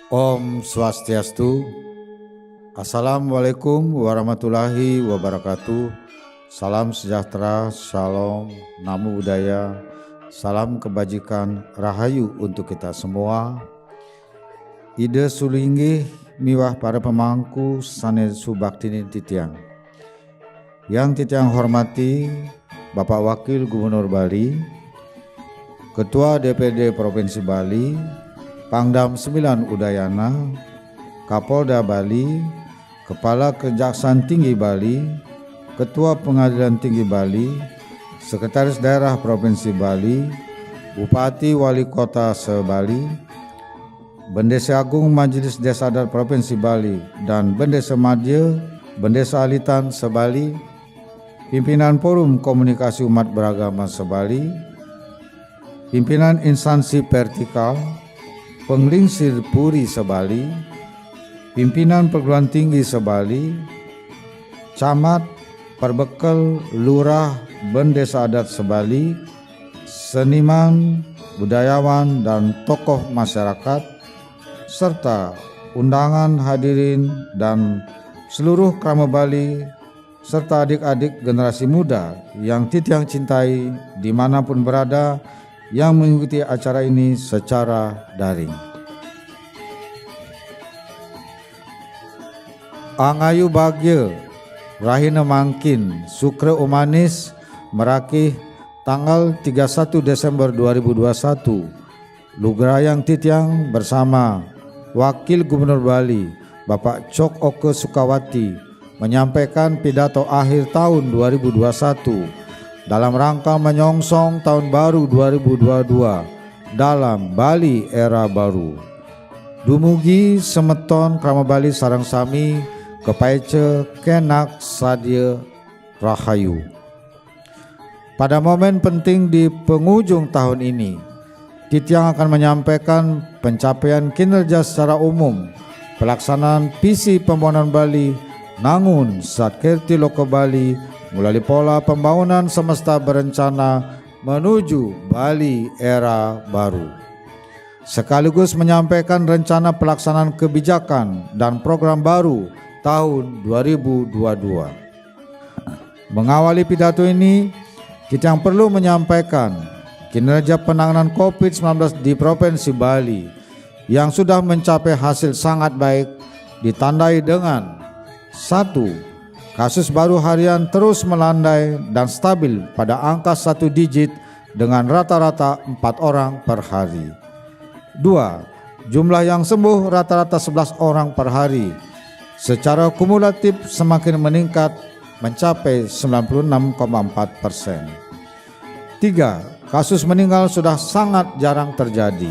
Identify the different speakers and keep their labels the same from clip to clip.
Speaker 1: Om Swastiastu. Assalamualaikum warahmatullahi wabarakatuh. Salam sejahtera, shalom, namo buddhaya, salam kebajikan, rahayu untuk kita semua. Ide sulinggih miwah para pemangku sane subaktini titiang. Yang titiang hormati Bapak Wakil Gubernur Bali, Ketua DPD Provinsi Bali, Pangdam 9 Udayana, Kapolda Bali, Kepala Kejaksaan Tinggi Bali, Ketua Pengadilan Tinggi Bali, Sekretaris Daerah Provinsi Bali, Bupati Wali Kota se-Bali, Bendesa Agung Majelis Desa Adat Provinsi Bali, dan Bendesa Madya, Bendesa Alitan se-Bali, Pimpinan Forum Komunikasi Umat Beragama se-Bali, Pimpinan Instansi Vertikal, Penglingsir Puri se-Bali, Pimpinan Perguruan Tinggi se-Bali, Camat, Perbekel, Lurah, Bendesa Adat se-Bali, seniman, budayawan, dan tokoh masyarakat, serta undangan hadirin dan seluruh krama Bali, serta adik-adik generasi muda yang titiang cintai dimanapun berada yang mengikuti acara ini secara daring. Angayu bagya, rahina mangkin, sukre umanis, merakih tanggal 31 Desember 2021. Lugrayang titiang bersama Wakil Gubernur Bali, Bapak Cok Oke Sukawati, menyampaikan pidato akhir tahun 2021 dalam rangka menyongsong tahun baru 2022 dalam Bali era baru. Dumugi semeton krama Bali sareng sami kepaice kenak sadya rahayu. Pada momen penting di penghujung tahun ini, titiang akan menyampaikan pencapaian kinerja secara umum, pelaksanaan visi pembangunan Bali Nangun Satkirti Loko Bali melalui pola pembangunan semesta berencana menuju Bali era baru. Sekaligus menyampaikan rencana pelaksanaan kebijakan dan program baru tahun 2022. Mengawali pidato ini, kita yang perlu menyampaikan kinerja penanganan COVID-19 di Provinsi Bali yang sudah mencapai hasil sangat baik, ditandai dengan 1. Kasus baru harian terus melandai dan stabil pada angka 1 digit dengan rata-rata 4 orang per hari. 2. Jumlah yang sembuh rata-rata 11 orang per hari. Secara kumulatif semakin meningkat mencapai 96,4%. 3. Kasus meninggal sudah sangat jarang terjadi.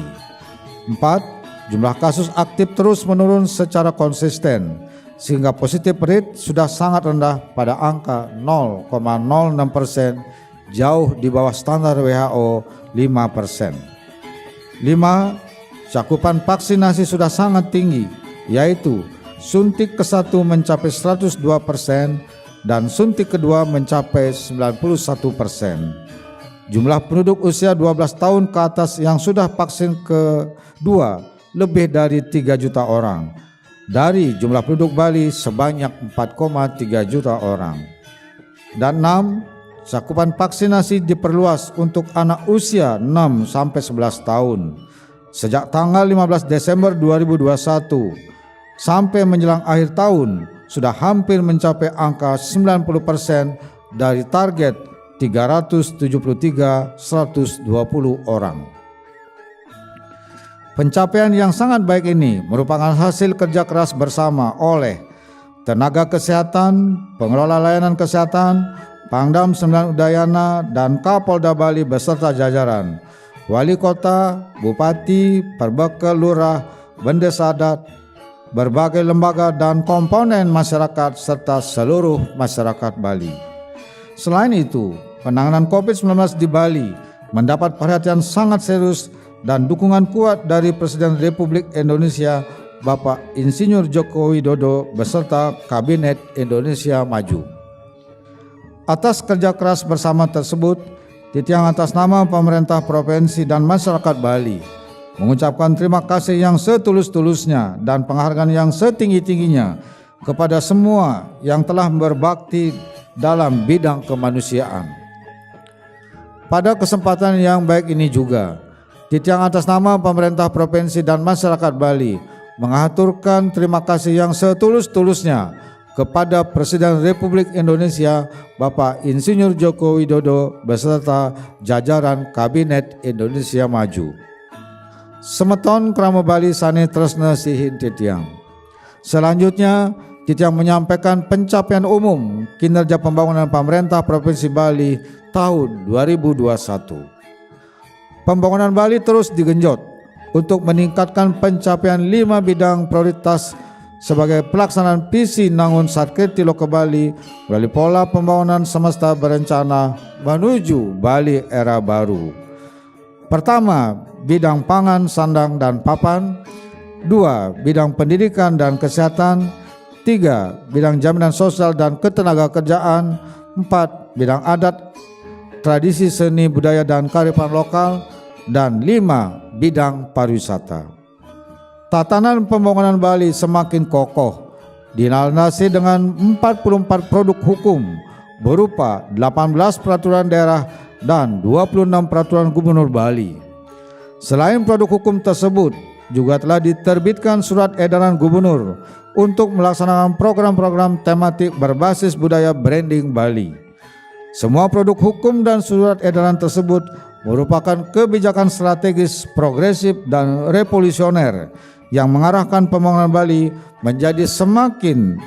Speaker 1: 4. Jumlah kasus aktif terus menurun secara konsisten, sehingga positif rate sudah sangat rendah pada angka 0,06%, jauh di bawah standar WHO 5%. 5. Cakupan vaksinasi sudah sangat tinggi, yaitu suntik ke-1 mencapai 102% dan suntik kedua mencapai 91%. Jumlah penduduk usia 12 tahun ke atas yang sudah vaksin kedua lebih dari 3 juta orang. Dari jumlah penduduk Bali sebanyak 4,3 juta orang. Dan 6. Cakupan vaksinasi diperluas untuk anak usia 6 sampai 11 tahun. Sejak tanggal 15 Desember 2021 sampai menjelang akhir tahun sudah hampir mencapai angka 90% dari target 373.120 orang. Pencapaian yang sangat baik ini merupakan hasil kerja keras bersama oleh tenaga kesehatan, pengelola layanan kesehatan, Pangdam 9 Udayana, dan Kapolda Bali beserta jajaran, Wali Kota, Bupati, Perbekel, Lurah, Bendesa Adat, berbagai lembaga dan komponen masyarakat serta seluruh masyarakat Bali. Selain itu, penanganan COVID-19 di Bali mendapat perhatian sangat serius dan dukungan kuat dari Presiden Republik Indonesia Bapak Insinyur Joko Widodo beserta Kabinet Indonesia Maju. Atas kerja keras bersama tersebut, titiang atas nama pemerintah provinsi dan masyarakat Bali, mengucapkan terima kasih yang setulus-tulusnya dan penghargaan yang setinggi-tingginya kepada semua yang telah berbakti dalam bidang kemanusiaan. Pada kesempatan yang baik ini juga, Titiang atas nama pemerintah provinsi dan masyarakat Bali mengaturkan terima kasih yang setulus-tulusnya kepada Presiden Republik Indonesia Bapak Insinyur Joko Widodo beserta jajaran Kabinet Indonesia Maju. Semeton Krama Bali Sane Tresna Sihin Titiang. Selanjutnya, Titiang menyampaikan pencapaian umum kinerja pembangunan pemerintah Provinsi Bali tahun 2021. Pembangunan Bali terus digenjot untuk meningkatkan pencapaian 5 bidang prioritas sebagai pelaksanaan visi Nangun Satkirti Loka Bali melalui pola pembangunan semesta berencana menuju Bali era baru. Pertama, bidang pangan, sandang, dan papan. 2, bidang pendidikan dan kesehatan. 3, bidang jaminan sosial dan ketenagakerjaan. 4, bidang adat, tradisi, seni, budaya, dan kearifan lokal. Dan 5, bidang pariwisata. Tatanan pembangunan Bali semakin kokoh, dilandasi dengan 44 produk hukum berupa 18 peraturan daerah dan 26 peraturan gubernur Bali. Selain produk hukum tersebut, juga telah diterbitkan surat edaran gubernur untuk melaksanakan program-program tematik berbasis budaya branding Bali. Semua produk hukum dan surat edaran tersebut merupakan kebijakan strategis, progresif, dan revolusioner yang mengarahkan pembangunan Bali menjadi semakin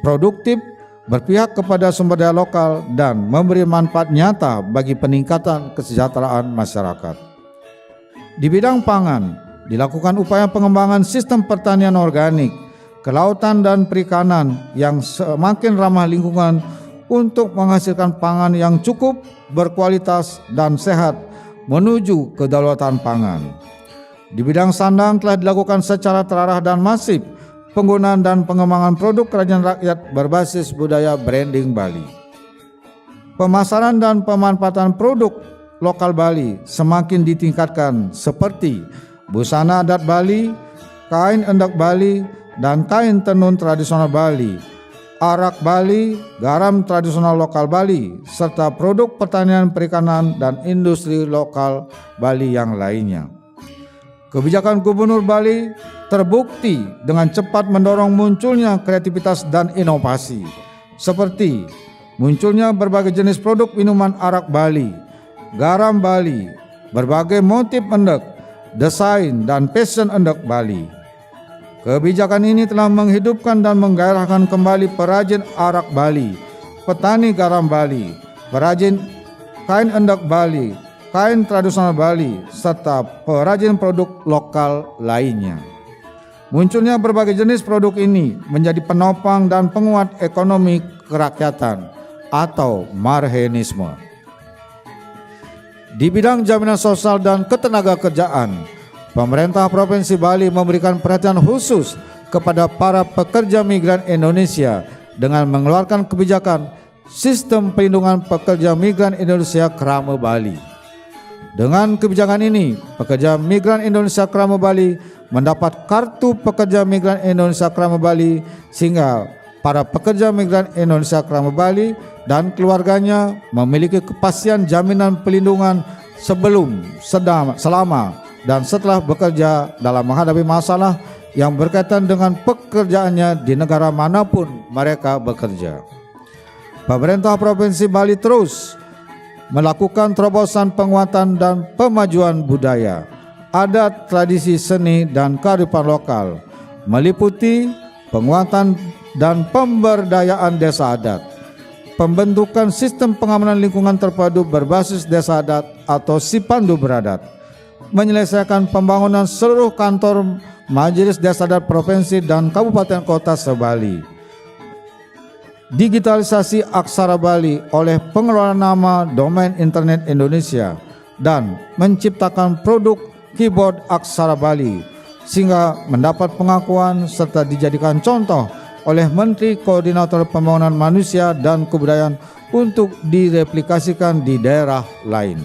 Speaker 1: produktif, berpihak kepada sumber daya lokal, dan memberi manfaat nyata bagi peningkatan kesejahteraan masyarakat. Di bidang pangan, dilakukan upaya pengembangan sistem pertanian organik, kelautan dan perikanan yang semakin ramah lingkungan untuk menghasilkan pangan yang cukup, berkualitas, dan sehat menuju kedaulatan pangan. Di bidang sandang telah dilakukan secara terarah dan masif penggunaan dan pengembangan produk kerajaan rakyat berbasis budaya branding Bali. Pemasaran dan pemanfaatan produk lokal Bali semakin ditingkatkan seperti busana adat Bali, kain endek Bali, dan kain tenun tradisional Bali, arak Bali, garam tradisional lokal Bali, serta produk pertanian, perikanan, dan industri lokal Bali yang lainnya. Kebijakan Gubernur Bali terbukti dengan cepat mendorong munculnya kreativitas dan inovasi, seperti munculnya berbagai jenis produk minuman arak Bali, garam Bali, berbagai motif endek, desain, dan fashion endek Bali. Kebijakan ini telah menghidupkan dan menggairahkan kembali perajin arak Bali, petani garam Bali, perajin kain endek Bali, kain tradisional Bali, serta perajin produk lokal lainnya. Munculnya berbagai jenis produk ini menjadi penopang dan penguat ekonomi kerakyatan atau marhenisme. Di bidang jaminan sosial dan ketenagakerjaan, pemerintah Provinsi Bali memberikan perhatian khusus kepada para pekerja migran Indonesia dengan mengeluarkan kebijakan Sistem Perlindungan Pekerja Migran Indonesia Krama Bali. Dengan kebijakan ini, pekerja migran Indonesia Krama Bali mendapat kartu pekerja migran Indonesia Krama Bali, sehingga para pekerja migran Indonesia Krama Bali dan keluarganya memiliki kepastian jaminan perlindungan sebelum, selama, dan setelah bekerja dalam menghadapi masalah yang berkaitan dengan pekerjaannya di negara manapun mereka bekerja. Pemerintah Provinsi Bali terus melakukan terobosan penguatan dan pemajuan budaya, adat, tradisi, seni, dan kearifan lokal, meliputi penguatan dan pemberdayaan desa adat, pembentukan sistem pengamanan lingkungan terpadu berbasis desa adat atau Sipandu Beradat, menyelesaikan pembangunan seluruh kantor Majelis Desa Adat Provinsi dan Kabupaten Kota se-Bali, digitalisasi Aksara Bali oleh pengelola nama domain internet Indonesia, dan menciptakan produk keyboard Aksara Bali sehingga mendapat pengakuan serta dijadikan contoh oleh Menteri Koordinator Pembangunan Manusia dan Kebudayaan untuk direplikasikan di daerah lain.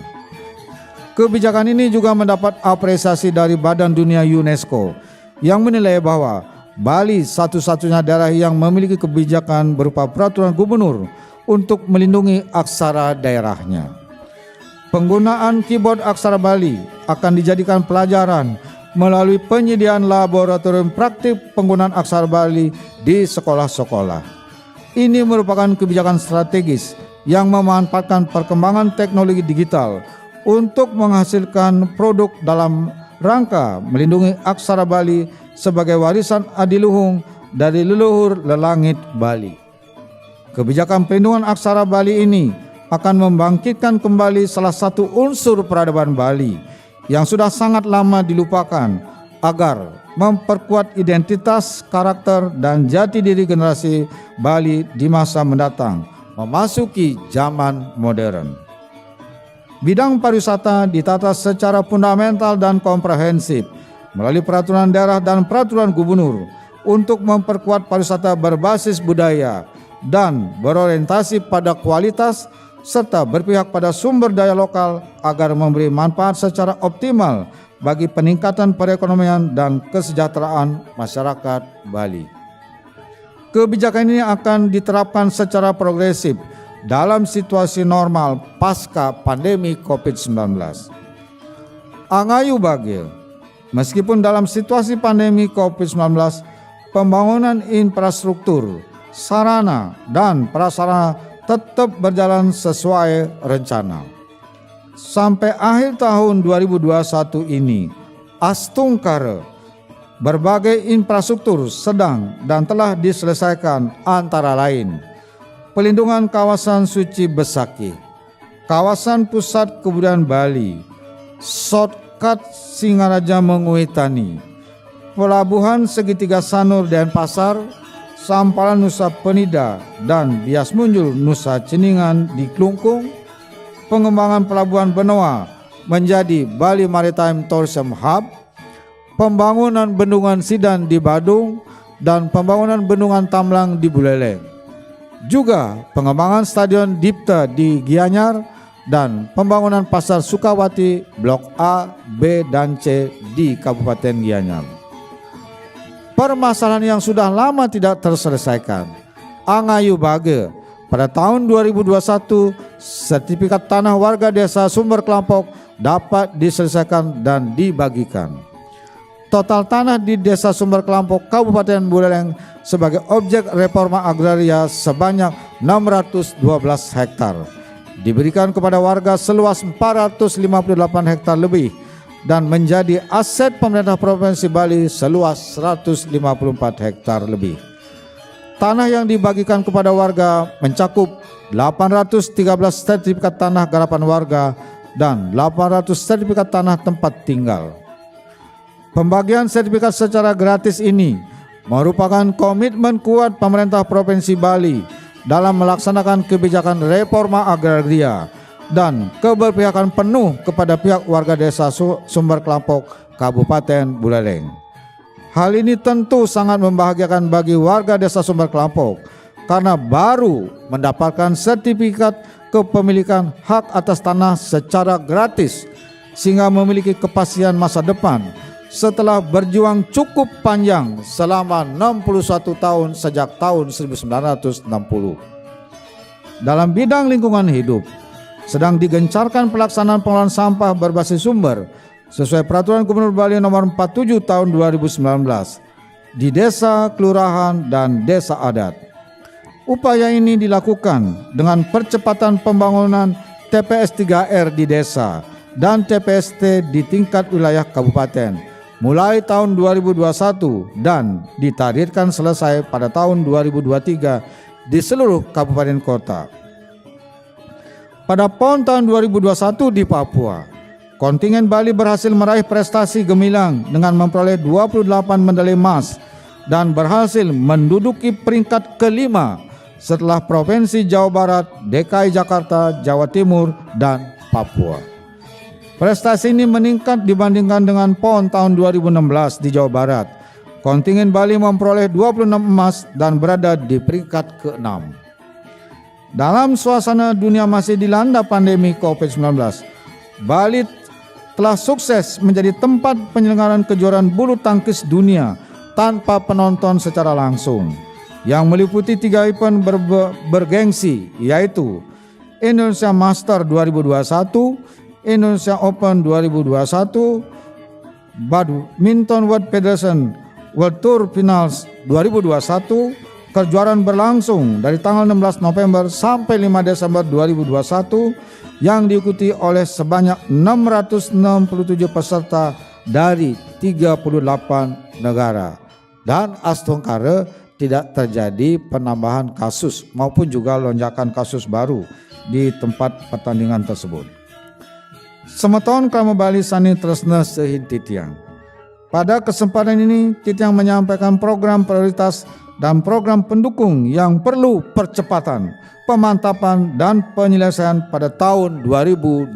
Speaker 1: Kebijakan ini juga mendapat apresiasi dari Badan Dunia UNESCO yang menilai bahwa Bali satu-satunya daerah yang memiliki kebijakan berupa peraturan gubernur untuk melindungi aksara daerahnya. Penggunaan keyboard aksara Bali akan dijadikan pelajaran melalui penyediaan laboratorium praktik penggunaan aksara Bali di sekolah-sekolah. Ini merupakan kebijakan strategis yang memanfaatkan perkembangan teknologi digital untuk menghasilkan produk dalam rangka melindungi aksara Bali sebagai warisan adiluhung dari leluhur lelangit Bali. Kebijakan perlindungan aksara Bali ini akan membangkitkan kembali salah satu unsur peradaban Bali yang sudah sangat lama dilupakan agar memperkuat identitas, karakter, dan jati diri generasi Bali di masa mendatang memasuki zaman modern. Bidang pariwisata ditata secara fundamental dan komprehensif melalui peraturan daerah dan peraturan gubernur untuk memperkuat pariwisata berbasis budaya dan berorientasi pada kualitas serta berpihak pada sumber daya lokal agar memberi manfaat secara optimal bagi peningkatan perekonomian dan kesejahteraan masyarakat Bali. Kebijakan ini akan diterapkan secara progresif dalam situasi normal pasca pandemi COVID-19. Angayu Bagil, meskipun dalam situasi pandemi COVID-19, pembangunan infrastruktur, sarana, dan prasarana tetap berjalan sesuai rencana. Sampai akhir tahun 2021 ini, Astungkara, berbagai infrastruktur sedang dan telah diselesaikan antara lain pelindungan kawasan suci Besaki, kawasan pusat kebudayaan Bali, shortcut Singaraja Menguitani, pelabuhan segitiga Sanur Denpasar, Sampalan Nusa Penida, dan Bias Munjul Nusa Ceningan di Klungkung, pengembangan pelabuhan Benoa menjadi Bali Maritime Tourism Hub, pembangunan bendungan Sidan di Badung, dan pembangunan bendungan Tamlang di Buleleng. Juga pengembangan Stadion Dipta di Gianyar dan pembangunan Pasar Sukawati Blok A, B, dan C di Kabupaten Gianyar. Permasalahan yang sudah lama tidak terselesaikan. Angayu Bage, pada tahun 2021, sertifikat tanah warga desa Sumber Kelampok dapat diselesaikan dan dibagikan. Total tanah di Desa Sumber Kelampok, Kabupaten Buleleng sebagai objek reforma agraria sebanyak 612 hektar. Diberikan kepada warga seluas 458 hektar lebih dan menjadi aset pemerintah Provinsi Bali seluas 154 hektar lebih. Tanah yang dibagikan kepada warga mencakup 813 sertifikat tanah garapan warga dan 800 sertifikat tanah tempat tinggal. Pembagian sertifikat secara gratis ini merupakan komitmen kuat pemerintah Provinsi Bali dalam melaksanakan kebijakan reforma agraria dan keberpihakan penuh kepada pihak warga desa Sumber Kelampok, Kabupaten Buleleng. Hal ini tentu sangat membahagiakan bagi warga desa Sumber Kelampok karena baru mendapatkan sertifikat kepemilikan hak atas tanah secara gratis sehingga memiliki kepastian masa depan setelah berjuang cukup panjang selama 61 tahun sejak tahun 1960. Dalam bidang lingkungan hidup, sedang digencarkan pelaksanaan pengelolaan sampah berbasis sumber sesuai Peraturan Gubernur Bali Nomor 47 Tahun 2019 di desa, kelurahan, dan desa adat. Upaya ini dilakukan dengan percepatan pembangunan TPS 3R di desa dan TPST di tingkat wilayah kabupaten mulai tahun 2021 dan ditargetkan selesai pada tahun 2023 di seluruh kabupaten kota. Pada PON tahun 2021 di Papua, kontingen Bali berhasil meraih prestasi gemilang dengan memperoleh 28 medali emas dan berhasil menduduki peringkat kelima setelah Provinsi Jawa Barat, DKI Jakarta, Jawa Timur, dan Papua. Prestasi ini meningkat dibandingkan dengan PON tahun 2016 di Jawa Barat. Kontingen Bali memperoleh 26 emas dan berada di peringkat ke-6. Dalam suasana dunia masih dilanda pandemi COVID-19, Bali telah sukses menjadi tempat penyelenggaraan kejuaraan bulu tangkis dunia tanpa penonton secara langsung, yang meliputi 3 event bergengsi, yaitu Indonesia Master 2021, Indonesia Open 2021, Badminton World Federation World Tour Finals 2021. Kejuaraan berlangsung dari tanggal 16 November sampai 5 Desember 2021 yang diikuti oleh sebanyak 667 peserta dari 38 negara. Dan astungkara tidak terjadi penambahan kasus maupun juga lonjakan kasus baru di tempat pertandingan tersebut. Semeton Krama Bali Sani Tresna Sehin Titiang. Pada kesempatan ini Titiang menyampaikan program prioritas dan program pendukung yang perlu percepatan, pemantapan dan penyelesaian pada tahun 2022.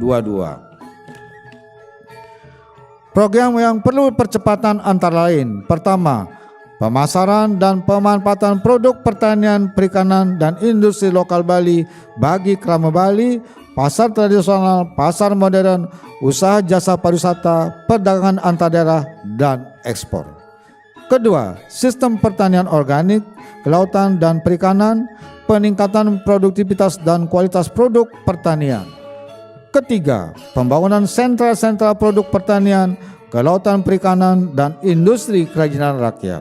Speaker 1: Program yang perlu percepatan antara lain: pertama, pemasaran dan pemanfaatan produk pertanian, perikanan dan industri lokal Bali bagi Krama Bali, pasar tradisional, pasar modern, usaha jasa pariwisata, perdagangan antar daerah dan ekspor. Kedua, sistem pertanian organik, kelautan dan perikanan, peningkatan produktivitas dan kualitas produk pertanian. Ketiga, pembangunan sentra-sentra produk pertanian, kelautan perikanan dan industri kerajinan rakyat.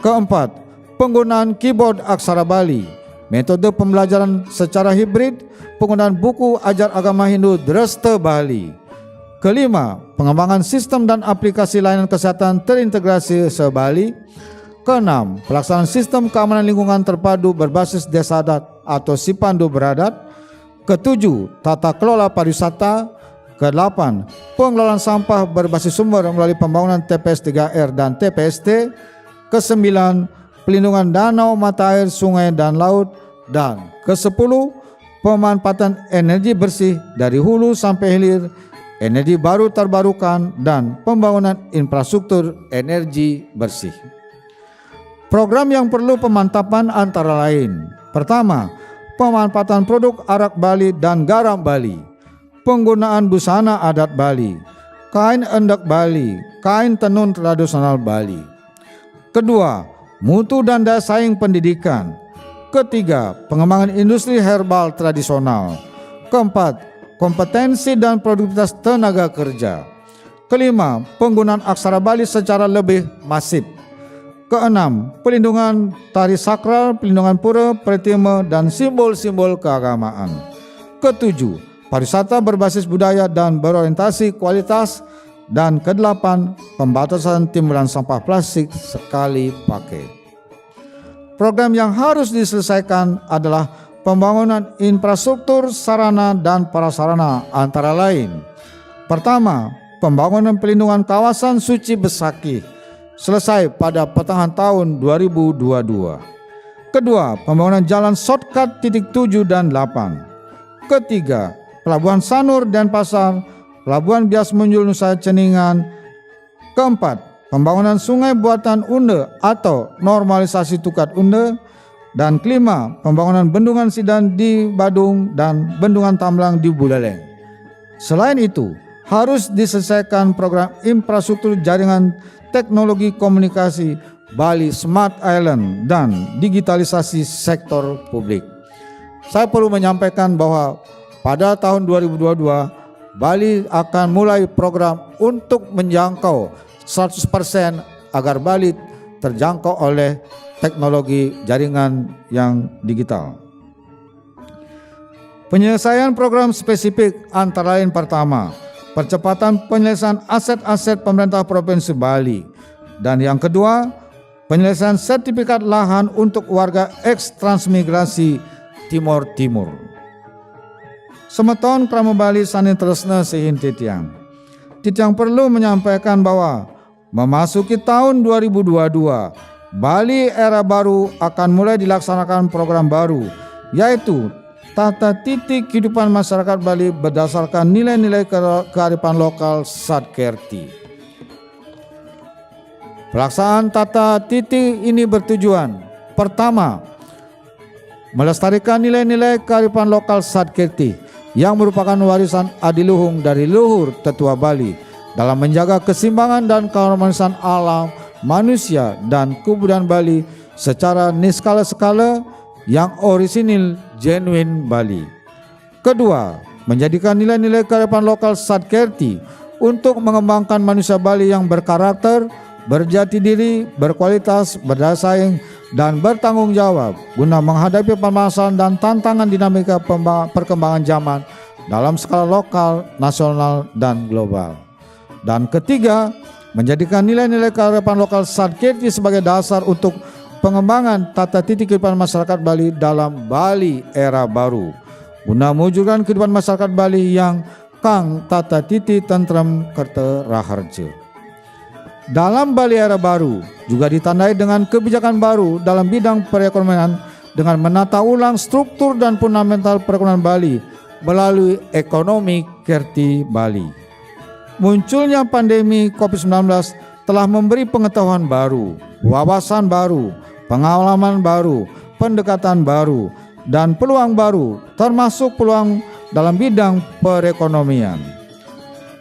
Speaker 1: Keempat, penggunaan keyboard aksara Bali, metode pembelajaran secara hibrid, penggunaan buku ajar agama Hindu Dresta Bali. Kelima, pengembangan sistem dan aplikasi layanan kesehatan terintegrasi se-Bali. Keenam, pelaksanaan sistem keamanan lingkungan terpadu berbasis desa adat atau Sipandu Beradat. Ketujuh, tata kelola pariwisata. Kedelapan, pengelolaan sampah berbasis sumber melalui pembangunan TPS 3R dan TPST. Kesembilan, pelindungan danau, mata air, sungai dan laut. Dan kesepuluh, pemanfaatan energi bersih dari hulu sampai hilir, energi baru terbarukan dan pembangunan infrastruktur energi bersih. Program yang perlu pemantapan antara lain: pertama, pemanfaatan produk arak Bali dan garam Bali, penggunaan busana adat Bali, kain endek Bali, kain tenun tradisional Bali. Kedua, mutu dan daya saing pendidikan. Ketiga, pengembangan industri herbal tradisional. Keempat, kompetensi dan produktivitas tenaga kerja. Kelima, penggunaan aksara Bali secara lebih masif. Keenam, pelindungan tari sakral, pelindungan pura, pratima dan simbol-simbol keagamaan. Ketujuh, pariwisata berbasis budaya dan berorientasi kualitas. Dan kedelapan, pembatasan timbulan sampah plastik sekali pakai. Program yang harus diselesaikan adalah pembangunan infrastruktur sarana dan prasarana antara lain. Pertama, pembangunan pelindungan kawasan suci Besakih selesai pada pertengahan tahun 2022. Kedua, pembangunan jalan shortcut titik 7 dan 8. Ketiga, Pelabuhan Sanur Denpasar, Pelabuhan Bias Munjul Nusa Ceningan. Keempat, pembangunan sungai buatan Unde atau normalisasi Tukat Unde. Dan kelima, pembangunan bendungan Sidan di Badung dan bendungan Tamblang di Buleleng. Selain itu, harus diselesaikan program infrastruktur jaringan teknologi komunikasi Bali Smart Island dan digitalisasi sektor publik. Saya perlu menyampaikan bahwa pada tahun 2022 Bali akan mulai program untuk menjangkau 100% agar Bali terjangkau oleh teknologi jaringan yang digital. Penyelesaian program spesifik antara lain: pertama, percepatan penyelesaian aset-aset pemerintah Provinsi Bali, dan yang kedua, penyelesaian sertifikat lahan untuk warga eks-transmigrasi Timor Timur. Semeton Krama Bali Sani Tresna Sehin Titiang. Titiang perlu menyampaikan bahwa memasuki tahun 2022, Bali era baru akan mulai dilaksanakan program baru, yaitu tata titik kehidupan masyarakat Bali berdasarkan nilai-nilai kearifan lokal Sadkerti. Pelaksanaan tata titik ini bertujuan: pertama, melestarikan nilai-nilai kearifan lokal Sadkerti yang merupakan warisan adiluhung dari leluhur tetua Bali dalam menjaga keseimbangan dan keharmonisan alam, manusia, dan kebudayaan Bali secara niskala-skala yang orisinil genuine Bali. Kedua, menjadikan nilai-nilai kearifan lokal Sadkerti untuk mengembangkan manusia Bali yang berkarakter, berjati diri, berkualitas, berdaya saing, dan bertanggung jawab guna menghadapi permasalahan dan tantangan dinamika perkembangan zaman dalam skala lokal, nasional, dan global. Dan ketiga, menjadikan nilai-nilai kearifan lokal Sadkerti sebagai dasar untuk pengembangan tata titi kehidupan masyarakat Bali dalam Bali era baru guna mewujudkan kehidupan masyarakat Bali yang kang tata titi tentrem kerta raharja. Dalam Bali era baru juga ditandai dengan kebijakan baru dalam bidang perekonomian dengan menata ulang struktur dan fundamental perekonomian Bali melalui ekonomi Kerti Bali. Munculnya pandemi COVID-19 telah memberi pengetahuan baru, wawasan baru, pengalaman baru, pendekatan baru, dan peluang baru, termasuk peluang dalam bidang perekonomian.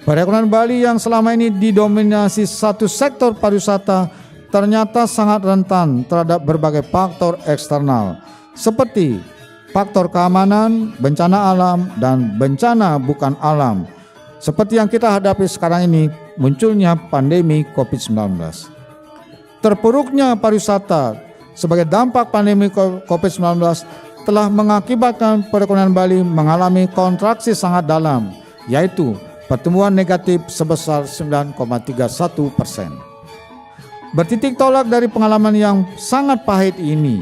Speaker 1: Perekonomian Bali yang selama ini didominasi satu sektor pariwisata ternyata sangat rentan terhadap berbagai faktor eksternal seperti faktor keamanan, bencana alam, dan bencana bukan alam. Seperti yang kita hadapi sekarang ini, munculnya pandemi COVID-19. Terpuruknya pariwisata sebagai dampak pandemi COVID-19 telah mengakibatkan perekonomian Bali mengalami kontraksi sangat dalam, yaitu pertumbuhan negatif sebesar 9,31%. Bertitik tolak dari pengalaman yang sangat pahit ini,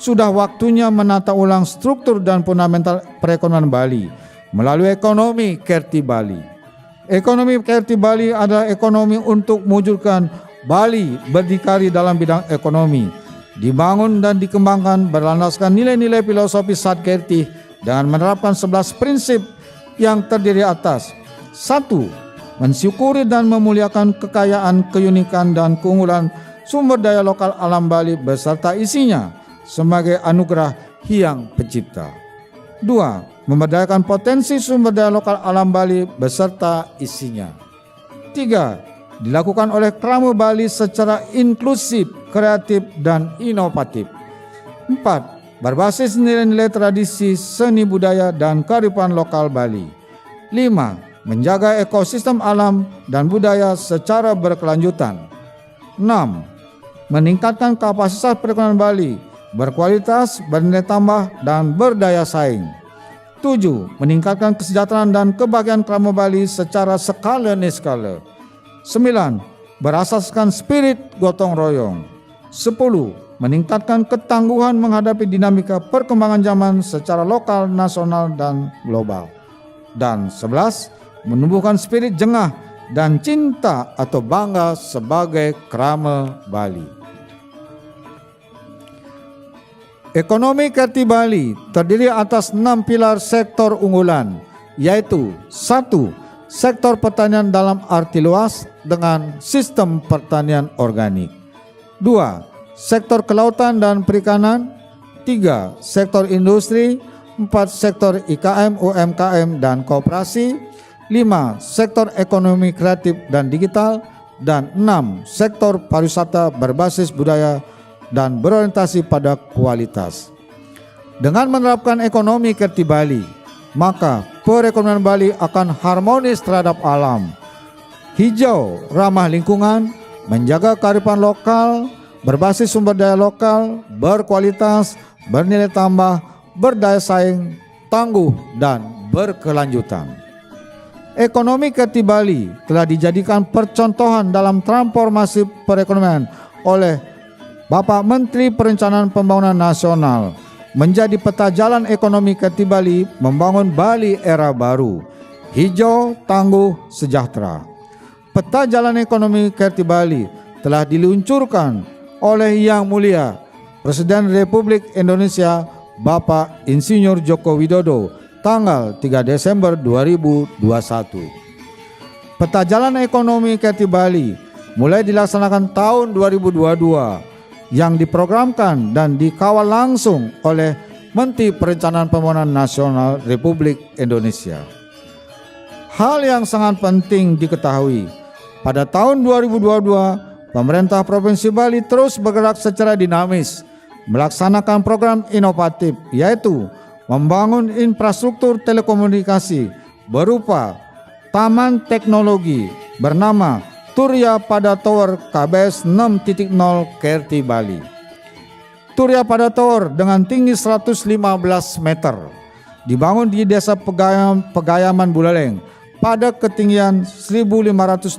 Speaker 1: sudah waktunya menata ulang struktur dan fundamental perekonomian Bali melalui ekonomi Kerti Bali. Ekonomi Kerti Bali adalah ekonomi untuk mewujudkan Bali berdikari dalam bidang ekonomi, dibangun dan dikembangkan berlandaskan nilai-nilai filosofi Sadkerti dengan menerapkan 11 prinsip yang terdiri atas: 1. Mensyukuri dan memuliakan kekayaan, keunikan, dan keunggulan sumber daya lokal alam Bali beserta isinya sebagai anugerah Hyang Pencipta. 2. Memberdayakan potensi sumber daya lokal alam Bali beserta isinya. 3. Dilakukan oleh Krama Bali secara inklusif, kreatif, dan inovatif. 4. Berbasis nilai-nilai tradisi, seni budaya, dan kearifan lokal Bali. 5. Menjaga ekosistem alam dan budaya secara berkelanjutan. 6. Meningkatkan kapasitas perekonomian Bali, berkualitas, bernilai tambah, dan berdaya saing. 7. Meningkatkan kesejahteraan dan kebahagiaan Krama Bali secara skala niskala. 9. Berasaskan spirit gotong royong. 10. Meningkatkan ketangguhan menghadapi dinamika perkembangan zaman secara lokal, nasional, dan global. Dan 11. Menumbuhkan spirit jengah dan cinta atau bangga sebagai Krama Bali. Ekonomi Kerti Bali terdiri atas 6 pilar sektor unggulan, yaitu 1. Sektor pertanian dalam arti luas dengan sistem pertanian organik. 2. Sektor kelautan dan perikanan. 3. Sektor industri. 4. Sektor IKM, UMKM, dan koperasi. 5. Sektor ekonomi kreatif dan digital. Dan 6. Sektor pariwisata berbasis budaya dan berorientasi pada kualitas. Dengan menerapkan ekonomi Kerti Bali, maka perekonomian Bali akan harmonis terhadap alam, hijau, ramah lingkungan, menjaga kearifan lokal, berbasis sumber daya lokal, berkualitas, bernilai tambah, berdaya saing, tangguh, dan berkelanjutan. Ekonomi Kerti Bali telah dijadikan percontohan dalam transformasi perekonomian oleh Bapak Menteri Perencanaan Pembangunan Nasional menjadi peta jalan ekonomi Kerti Bali membangun Bali era baru, hijau, tangguh, sejahtera. Peta jalan ekonomi Kerti Bali telah diluncurkan oleh Yang Mulia Presiden Republik Indonesia Bapak Insinyur Joko Widodo tanggal 3 Desember 2021. Peta jalan ekonomi Kerti Bali mulai dilaksanakan tahun 2022 yang diprogramkan dan dikawal langsung oleh Menteri Perencanaan Pembangunan Nasional Republik Indonesia. Hal yang sangat penting diketahui, pada tahun 2022, pemerintah Provinsi Bali terus bergerak secara dinamis, melaksanakan program inovatif, yaitu membangun infrastruktur telekomunikasi berupa Taman Teknologi bernama Turya Pada Tower KBS 6.0 KRT Bali. Turya Pada Tower dengan tinggi 115 meter dibangun di Desa Pegayaman Buleleng pada ketinggian 1.521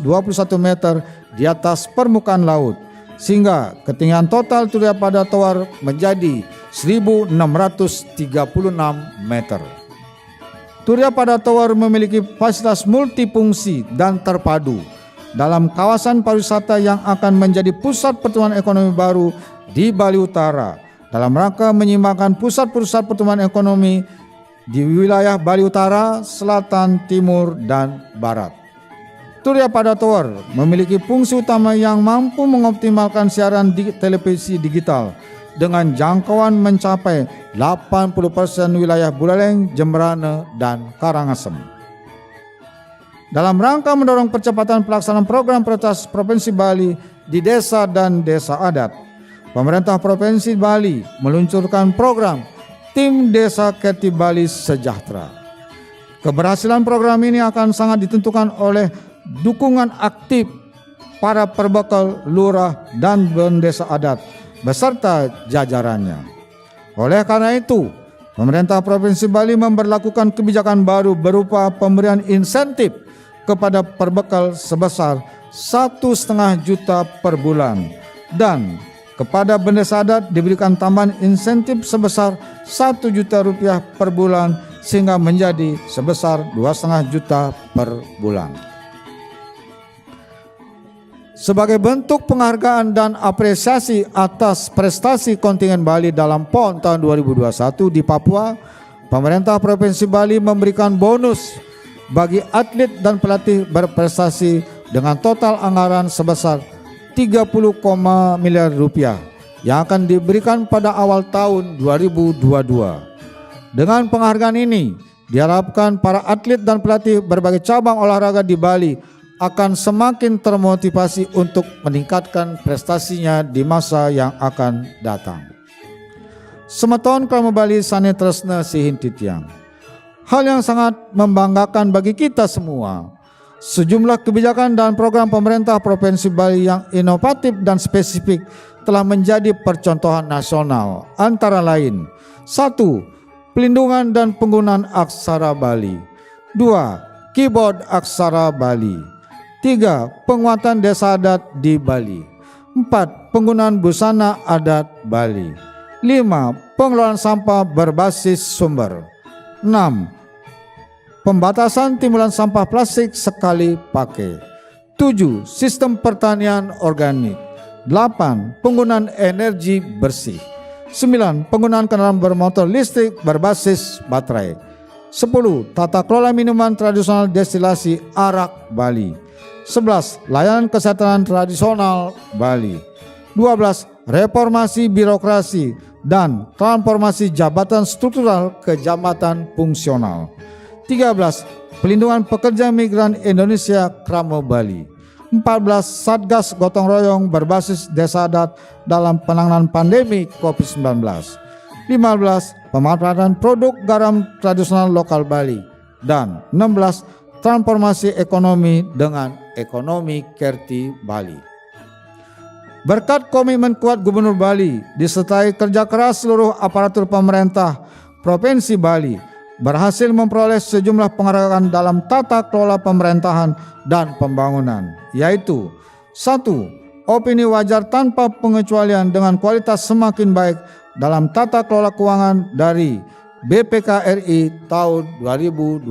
Speaker 1: meter di atas permukaan laut, sehingga ketinggian total Turya Pada Tower menjadi 1.636 meter. Turya Pada Tower memiliki fasilitas multifungsi dan terpadu dalam kawasan pariwisata yang akan menjadi pusat pertumbuhan ekonomi baru di Bali Utara dalam rangka menyimbangkan pusat-pusat pertumbuhan ekonomi di wilayah Bali Utara, Selatan, Timur, dan Barat. Turya Pada Tower memiliki fungsi utama yang mampu mengoptimalkan siaran televisi digital dengan jangkauan mencapai 80% wilayah Buleleng, Jemberana, dan Karangasem. Dalam rangka mendorong percepatan pelaksanaan program prioritas Provinsi Bali di desa dan desa adat, pemerintah Provinsi Bali meluncurkan program Tim Desa KRT Bali Sejahtera. Keberhasilan program ini akan sangat ditentukan oleh dukungan aktif para perbekal lurah dan desa adat beserta jajarannya. Oleh karena itu, pemerintah Provinsi Bali memberlakukan kebijakan baru berupa pemberian insentif kepada perbekal sebesar 1,5 juta per bulan, dan kepada bendesa adat diberikan tambahan insentif sebesar 1 juta rupiah per bulan sehingga menjadi sebesar 2,5 juta per bulan. Sebagai bentuk penghargaan dan apresiasi atas prestasi kontingen Bali dalam PON tahun 2021 di Papua, pemerintah Provinsi Bali memberikan bonus bagi atlet dan pelatih berprestasi dengan total anggaran sebesar 30, miliar rupiah yang akan diberikan pada awal tahun 2022. Dengan penghargaan ini, diharapkan para atlet dan pelatih berbagai cabang olahraga di Bali akan semakin termotivasi untuk meningkatkan prestasinya di masa yang akan datang. Semeton Krama Bali Sane Tresna Sihin Titiang. Hal yang sangat membanggakan bagi kita semua, sejumlah kebijakan dan program pemerintah Provinsi Bali yang inovatif dan spesifik telah menjadi percontohan nasional, antara lain: 1. Pelindungan dan penggunaan aksara Bali. 2. Keyboard aksara Bali. 3. Penguatan desa adat di Bali. 4. Penggunaan busana adat Bali. 5. Pengelolaan sampah berbasis sumber. 6. Pembatasan timbulan sampah plastik sekali pakai. 7. Sistem pertanian organik. 8. Penggunaan energi bersih. 9. Penggunaan kendaraan bermotor listrik berbasis baterai. 10. Tata kelola minuman tradisional destilasi arak Bali. 11. Layanan kesehatan tradisional Bali. 12. Reformasi birokrasi dan transformasi jabatan struktural ke jabatan fungsional. 13. Pelindungan pekerja migran Indonesia Krama Bali. 14. Satgas gotong royong berbasis desa adat dalam penanganan pandemi COVID-19. 15. Pemanfaatan produk garam tradisional lokal Bali. Dan 16. Transformasi ekonomi dengan ekonomi KRT Bali. Berkat komitmen kuat Gubernur Bali disertai kerja keras seluruh aparatur pemerintah Provinsi Bali, berhasil memperoleh sejumlah penghargaan dalam tata kelola pemerintahan dan pembangunan, yaitu: 1. Opini wajar tanpa pengecualian dengan kualitas semakin baik dalam tata kelola keuangan dari BPK RI tahun 2020.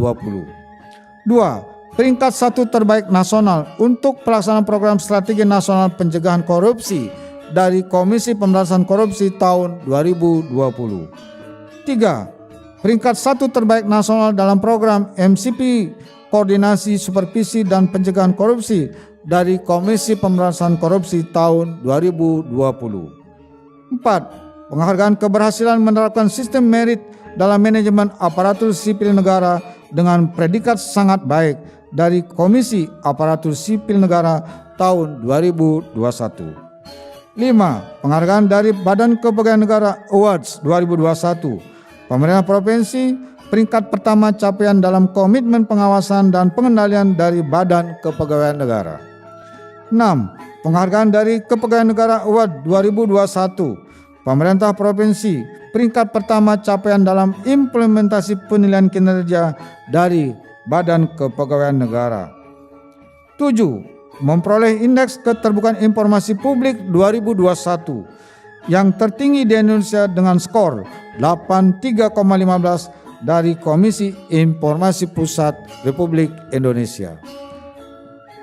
Speaker 1: 2. Peringkat 1 terbaik nasional untuk pelaksanaan program strategi nasional pencegahan korupsi dari Komisi Pemberantasan Korupsi tahun 2020. 3. Peringkat 1 terbaik nasional dalam program MCP Koordinasi Supervisi dan Pencegahan Korupsi dari Komisi Pemberantasan Korupsi tahun 2020. 4. penghargaan keberhasilan menerapkan sistem merit dalam manajemen aparatur sipil negara dengan predikat sangat baik dari Komisi Aparatur Sipil Negara tahun 2021. 5. Penghargaan dari Badan Kepegawaian Negara Awards 2021. Pemerintah Provinsi peringkat pertama capaian dalam komitmen pengawasan dan pengendalian dari Badan Kepegawaian Negara. 6. Penghargaan dari Kepegawaian Negara Award 2021. Pemerintah Provinsi peringkat pertama capaian dalam implementasi penilaian kinerja dari Badan Kepegawaian Negara. 7. Memperoleh Indeks Keterbukaan Informasi Publik 2021 yang tertinggi di Indonesia dengan skor 83,15 dari Komisi Informasi Pusat Republik Indonesia.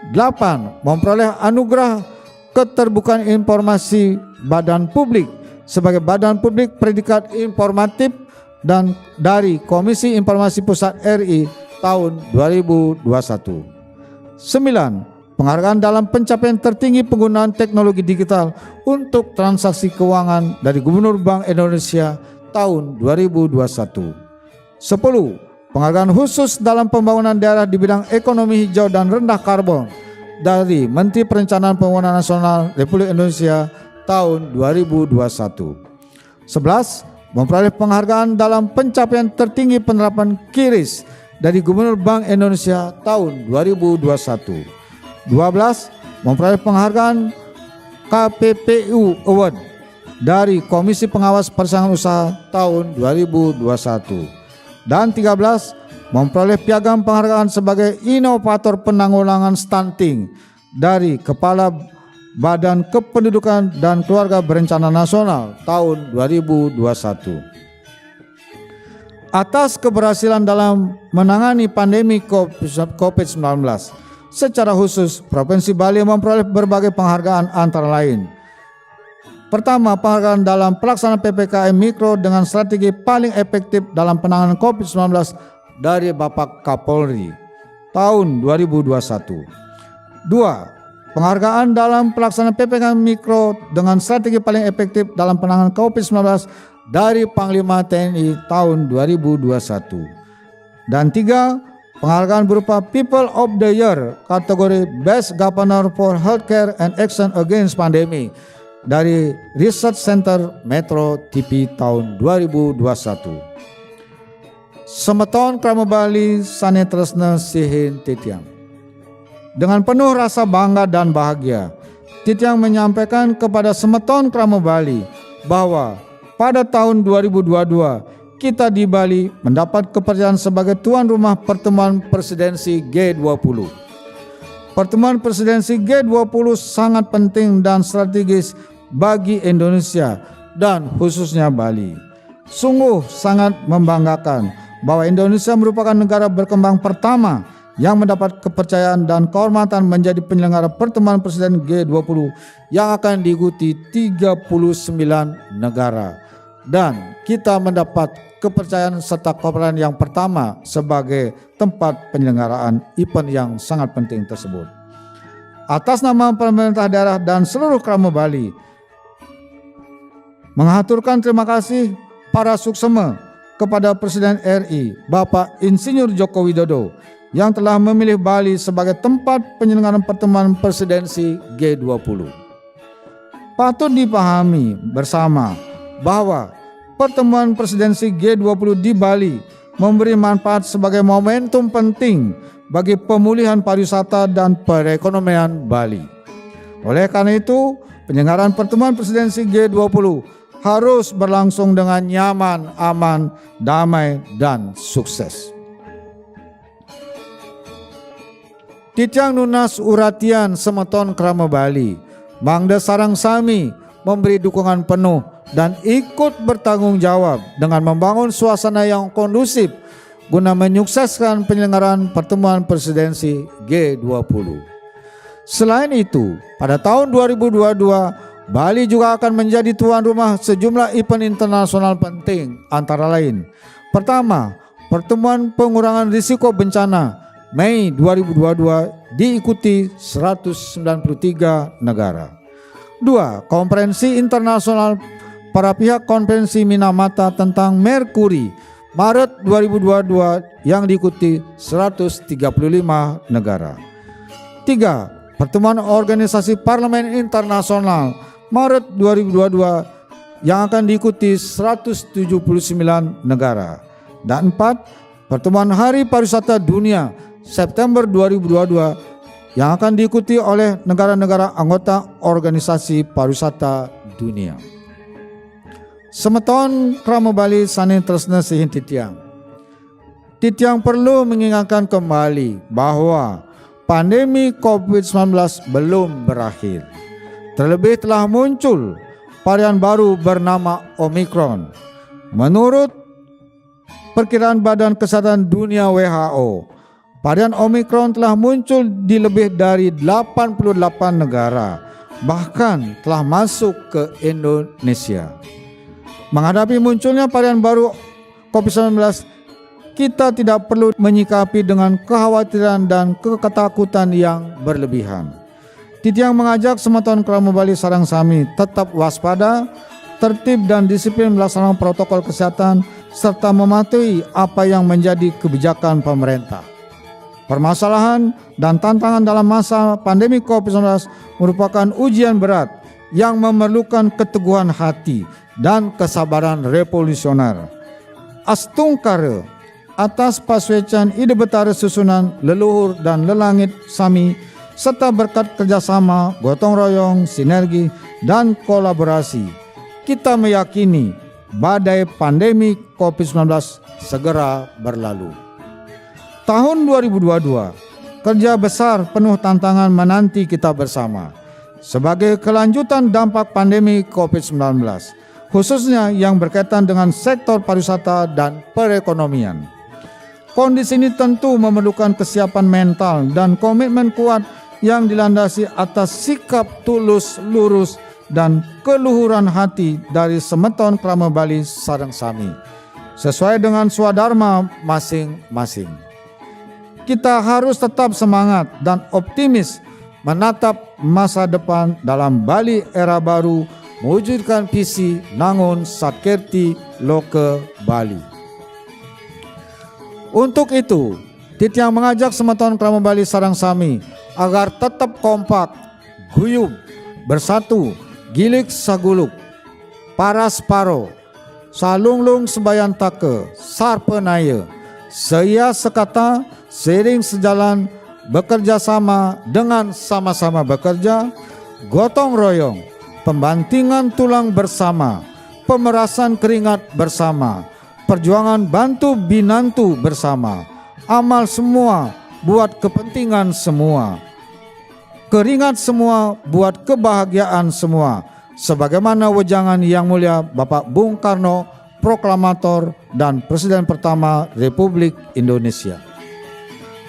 Speaker 1: 8. Memperoleh anugerah Keterbukaan Informasi Badan Publik sebagai Badan Publik Predikat Informatif dan dari Komisi Informasi Pusat RI tahun 2021. 9. Penghargaan dalam pencapaian tertinggi penggunaan teknologi digital untuk transaksi keuangan dari Gubernur Bank Indonesia tahun 2021. 10. Penghargaan khusus dalam pembangunan daerah di bidang ekonomi hijau dan rendah karbon dari Menteri Perencanaan Pembangunan Nasional Republik Indonesia tahun 2021. 11. Memperoleh penghargaan dalam pencapaian tertinggi penerapan QRIS dari Gubernur Bank Indonesia tahun 2021. 12. Memperoleh penghargaan KPPU Award dari Komisi Pengawas Persaingan Usaha tahun 2021. Dan 13. Memperoleh piagam penghargaan sebagai inovator penanggulangan stunting dari Kepala Badan Kependudukan dan Keluarga Berencana Nasional tahun 2021. Atas keberhasilan dalam menangani pandemi COVID-19, secara khusus Provinsi Bali memperoleh berbagai penghargaan antara lain. Pertama, penghargaan dalam pelaksanaan PPKM Mikro dengan strategi paling efektif dalam penanganan COVID-19 dari Bapak Kapolri tahun 2021. 2. Penghargaan dalam pelaksanaan PPKM Mikro dengan strategi paling efektif dalam penanganan COVID-19 dari Panglima TNI tahun 2021. Dan 3. Penghargaan berupa People of the Year kategori Best Governor for Healthcare and Action Against Pandemic dari Research Center Metro TV tahun 2021. Semeton Krama Bali Sane Tresna Sihin Titiang. Dengan penuh rasa bangga dan bahagia, Titiang menyampaikan kepada Semeton Krama Bali bahwa pada tahun 2022 kita di Bali mendapat kepercayaan sebagai tuan rumah pertemuan presidensi G20. Pertemuan presidensi G20 sangat penting dan strategis bagi Indonesia dan khususnya Bali. Sungguh sangat membanggakan bahwa Indonesia merupakan negara berkembang pertama yang mendapat kepercayaan dan kehormatan menjadi penyelenggara pertemuan presiden G20 yang akan diikuti 39 negara. Dan kita mendapat kepercayaan serta kehormatan yang pertama sebagai tempat penyelenggaraan event yang sangat penting tersebut. Atas nama pemerintah daerah dan seluruh Krama Bali, mengaturkan terima kasih para suksema kepada Presiden RI Bapak Insinyur Joko Widodo yang telah memilih Bali sebagai tempat penyelenggaraan pertemuan presidensi G20. Patut dipahami bersama bahwa pertemuan presidensi G20 di Bali memberi manfaat sebagai momentum penting bagi pemulihan pariwisata dan perekonomian Bali. Oleh karena itu, penyelenggaraan pertemuan presidensi G20 harus berlangsung dengan nyaman, aman, damai, dan sukses. Titiang Nunas Uratian Semeton Krama Bali, Mangda Sarang Sami memberi dukungan penuh dan ikut bertanggung jawab dengan membangun suasana yang kondusif guna menyukseskan penyelenggaraan pertemuan presidensi G20. Selain itu, pada tahun 2022, Bali juga akan menjadi tuan rumah sejumlah event internasional penting antara lain. Pertama, pertemuan pengurangan risiko bencana Mei 2022 diikuti 193 negara. 2. Konferensi internasional para pihak Konvensi Minamata tentang Merkuri Maret 2022 yang diikuti 135 negara. 3. Pertemuan Organisasi Parlemen Internasional Maret 2022 yang akan diikuti 179 negara. Dan 4. Pertemuan Hari Pariwisata Dunia September 2022 yang akan diikuti oleh negara-negara anggota Organisasi Pariwisata Dunia. Semeton kramo Bali saning tresna sihin titiang. Titiang perlu mengingatkan kembali bahwa pandemi COVID-19 belum berakhir. Terlebih telah muncul varian baru bernama Omicron. Menurut perkiraan Badan Kesehatan Dunia WHO, varian Omicron telah muncul di lebih dari 88 negara, bahkan telah masuk ke Indonesia. Menghadapi munculnya varian baru COVID-19, kita tidak perlu menyikapi dengan kekhawatiran dan ketakutan yang berlebihan. Titiang mengajak semeton kramo Bali sareng sami tetap waspada, tertib dan disiplin melaksanakan protokol kesehatan serta mematuhi apa yang menjadi kebijakan pemerintah. Permasalahan dan tantangan dalam masa pandemi COVID-19 merupakan ujian berat yang memerlukan keteguhan hati dan kesabaran revolusioner. Astungkara atas paswecan ide betara susunan leluhur dan lelangit sami serta berkat kerjasama, gotong royong, sinergi, dan kolaborasi, kita meyakini badai pandemi COVID-19 segera berlalu. Tahun 2022, kerja besar penuh tantangan menanti kita bersama. Sebagai kelanjutan dampak pandemi COVID-19, khususnya yang berkaitan dengan sektor pariwisata dan perekonomian. Kondisi ini tentu memerlukan kesiapan mental dan komitmen kuat yang dilandasi atas sikap tulus, lurus, dan keluhuran hati dari semeton kramo Bali sareng sami, sesuai dengan swadharma masing-masing. Kita harus tetap semangat dan optimis menatap masa depan dalam Bali era baru, mewujudkan visi Nangun Sakerti Loke Bali. Untuk itu, Titiang mengajak semeton kramo Bali sareng sami agar tetap kompak, guyub, bersatu, gilik saguluk, paras paro, salunglung sebayan take, sarpenaya, seia sekata, seiring sejalan, bekerja sama dengan sama-sama bekerja, gotong royong, pembantingan tulang bersama, pemerasan keringat bersama, perjuangan bantu binantu bersama, amal semua buat kepentingan semua, keringat semua buat kebahagiaan semua, sebagaimana wejangan Yang Mulia Bapak Bung Karno, proklamator dan Presiden pertama Republik Indonesia.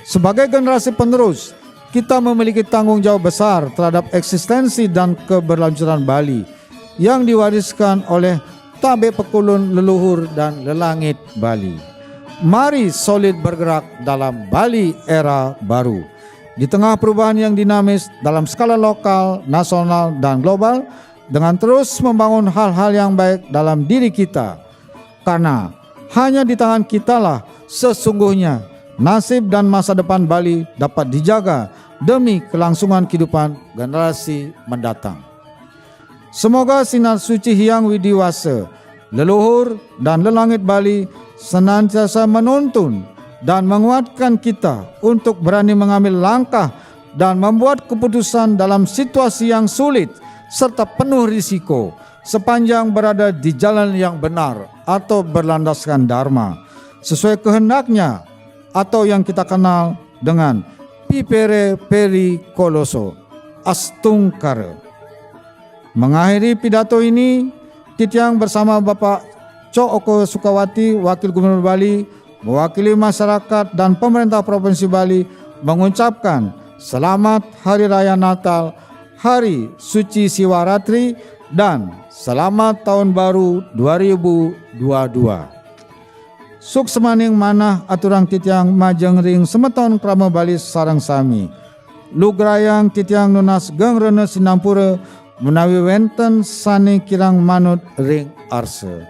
Speaker 1: Sebagai generasi penerus, kita memiliki tanggung jawab besar terhadap eksistensi dan keberlanjutan Bali yang diwariskan oleh tabe pekulun leluhur dan lelangit Bali. Mari solid bergerak dalam Bali era baru. Di tengah perubahan yang dinamis dalam skala lokal, nasional, dan global, dengan terus membangun hal-hal yang baik dalam diri kita. Karena hanya di tangan kitalah sesungguhnya nasib dan masa depan Bali dapat dijaga demi kelangsungan kehidupan generasi mendatang. Semoga sinar suci Hyang Widiwasa, leluhur dan lelangit Bali senantiasa menuntun dan menguatkan kita untuk berani mengambil langkah dan membuat keputusan dalam situasi yang sulit serta penuh risiko sepanjang berada di jalan yang benar atau berlandaskan dharma sesuai kehendaknya, atau yang kita kenal dengan Pipere Peri Koloso, Astungkara. Mengakhiri pidato ini, Titiang bersama Bapak Cok Oko Sukawati, Wakil Gubernur Bali, mewakili masyarakat dan pemerintah Provinsi Bali mengucapkan Selamat Hari Raya Natal, Hari Suci Siwaratri, dan Selamat Tahun Baru 2022. Suksemaning manah aturang Titiang majeng ring semeton kramo Bali sareng sami. Lugrayang Titiang nunas gengrene sinampura menawi wenten sane kirang manut ring arse.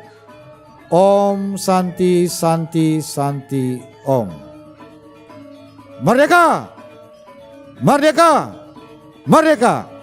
Speaker 1: Om Santi Santi Santi Om. Merdeka! Merdeka! Merdeka!